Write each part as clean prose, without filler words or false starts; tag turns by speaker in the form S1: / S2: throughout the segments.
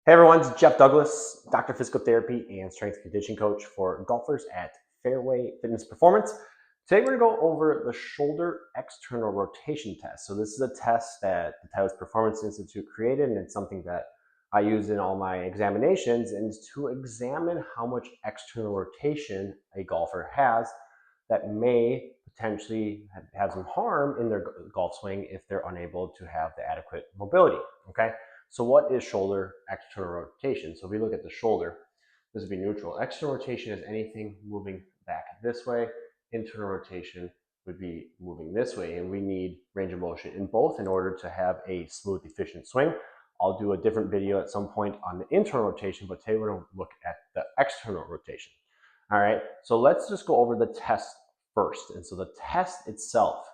S1: Hey everyone, it's Jeff Douglas, Doctor of Physical Therapy and Strength Conditioning Coach for golfers at Fairway Fitness Performance. Today we're going to go over the shoulder external rotation test. So this is a test that the Titleist Performance Institute created, and it's something that I use in all my examinations, and it's to examine how much external rotation a golfer has that may potentially have some harm in their golf swing if they're unable to have the adequate mobility. Okay. So what is shoulder external rotation? So if we look at the shoulder, this would be neutral. External rotation is anything moving back this way. Internal rotation would be moving this way. And we need range of motion in both in order to have a smooth, efficient swing. I'll do a different video at some point on the internal rotation, but today we're going to look at the external rotation. All right, so let's just go over the test first. And so the test itself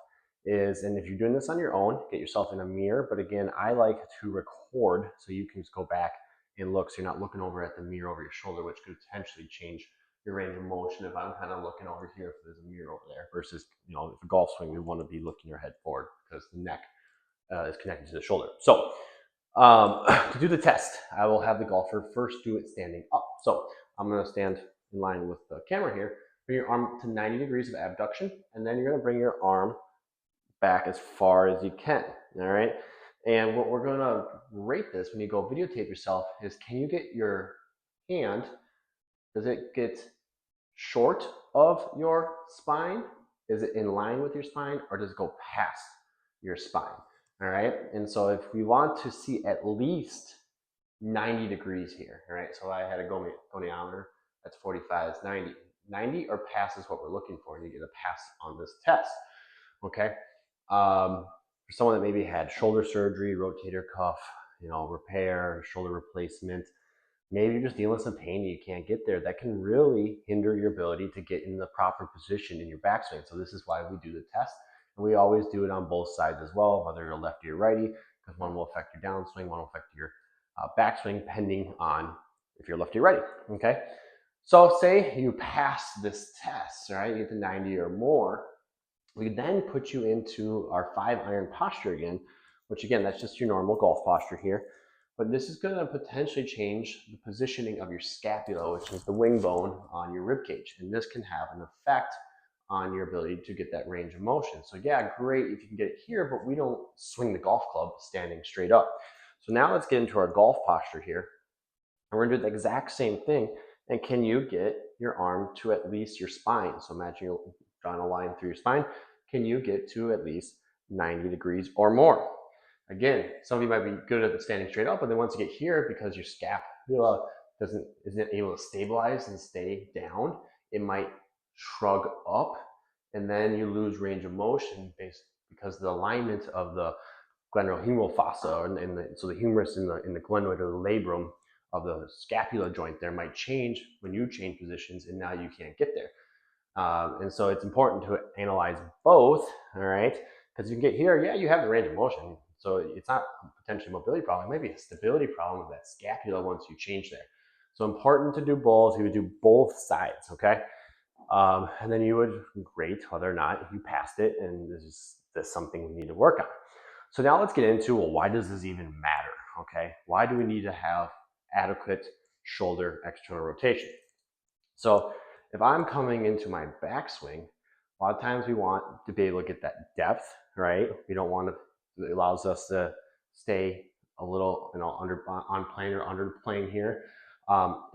S1: is, and if you're doing this on your own, get yourself in a mirror. But again, I like to record so you can just go back and look, so you're not looking over at the mirror over your shoulder, which could potentially change your range of motion if I'm kind of looking over here, if there's a mirror over there, versus, if a golf swing, we want to be looking your head forward because the neck is connected to the shoulder. So to do the test, I will have the golfer first do it standing up. So I'm going to stand in line with the camera here. Bring your arm to 90 degrees of abduction, and then you're going to bring your arm back as far as you can. All right. And what we're going to rate this when you go videotape yourself is, can you get your hand, does it get short of your spine? Is it in line with your spine, or does it go past your spine? All right. And so if we want to see at least 90 degrees here, all right, so I had a goniometer, that's 45, it's 90. 90 or past is what we're looking for, and you get a pass on this test. Okay. For someone that maybe had shoulder surgery, rotator cuff, repair, shoulder replacement, maybe you're just dealing with some pain and you can't get there, that can really hinder your ability to get in the proper position in your backswing. So this is why we do the test. And we always do it on both sides as well, whether you're lefty or righty, because one will affect your downswing, one will affect your backswing, depending on if you're lefty or righty. Okay. So say you pass this test, right? You get to 90 or more. We then put you into our 5-iron posture again, which again, that's just your normal golf posture here. But this is going to potentially change the positioning of your scapula, which is the wing bone on your rib cage. And this can have an effect on your ability to get that range of motion. So yeah, great if you can get it here, but we don't swing the golf club standing straight up. So now let's get into our golf posture here. And we're going to do the exact same thing. And can you get your arm to at least your spine? So imagine you're drawing a line through your spine. Can you get to at least 90 degrees or more? Again, some of you might be good at standing straight up, but then once you get here, because your scapula isn't able to stabilize and stay down, it might shrug up, and then you lose range of motion because the alignment of the glenohumeral fossa, so the humerus in the glenoid or the labrum of the scapula joint there might change when you change positions, and now you can't get there. And so it's important to analyze both, all right? Because you can get here, yeah, you have the range of motion. So it's not potentially a mobility problem, it may be a stability problem of that scapula once you change there. So important to do both. You would do both sides, okay? And then you would rate whether or not you passed it, and this is something we need to work on. So now let's get into, well, why does this even matter, okay? Why do we need to have adequate shoulder external rotation? So if I'm coming into my backswing, a lot of times we want to be able to get that depth, right? We don't want to, it allows us to stay a little, on plane or under plane here.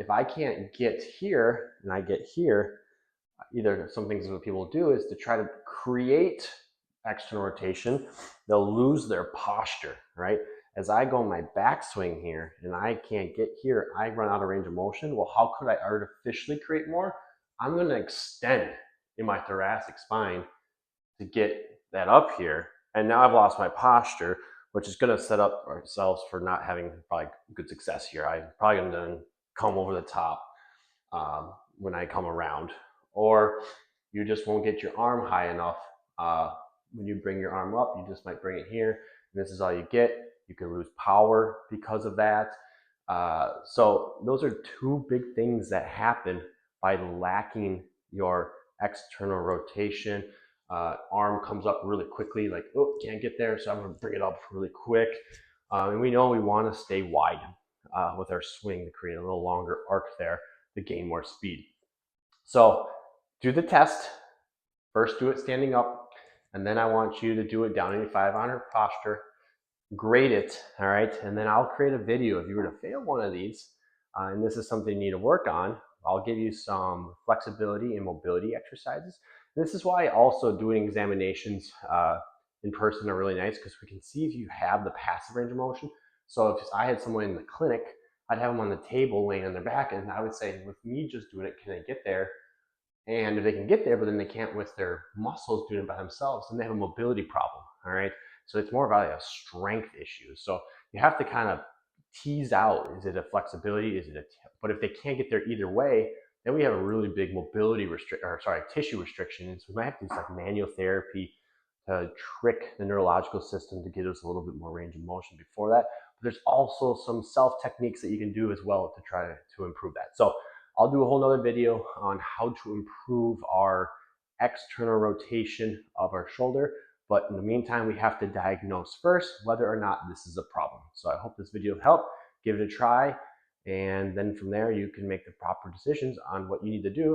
S1: If I can't get here and I get here, either some things that people do is to try to create external rotation, they'll lose their posture, right? As I go my backswing here and I can't get here, I run out of range of motion. Well, how could I artificially create more? I'm going to extend in my thoracic spine to get that up here. And now I've lost my posture, which is going to set up ourselves for not having probably good success here. I'm probably going to come over the top when I come around, or you just won't get your arm high enough. When you bring your arm up, you just might bring it here, and this is all you get. You can lose power because of that. So those are two big things that happen by lacking your external rotation. Arm comes up really quickly, like, oh, can't get there, so I'm going to bring it up really quick. And we know we want to stay wide. with our swing to create a little longer arc there to gain more speed. So do the test. First do it standing up, and then I want you to do it down in your 500 posture. Grade it, all right? And then I'll create a video. If you were to fail one of these, and this is something you need to work on, I'll give you some flexibility and mobility exercises. And this is why also doing examinations in person are really nice, because we can see if you have the passive range of motion. So if I had someone in the clinic, I'd have them on the table laying on their back, and I would say, with me just doing it, can they get there? And if they can get there, but then they can't with their muscles doing it by themselves, then they have a mobility problem, all right? So it's more about a strength issue. So you have to kind of tease out, is it a flexibility, but if they can't get there either way, then we have a really big mobility tissue restriction. And so we might have to use like manual therapy to trick the neurological system to get us a little bit more range of motion before that. But there's also some self techniques that you can do as well to try to improve that. So I'll do a whole nother video on how to improve our external rotation of our shoulder. But in the meantime, we have to diagnose first whether or not this is a problem. So I hope this video helped. Give it a try. And then from there, you can make the proper decisions on what you need to do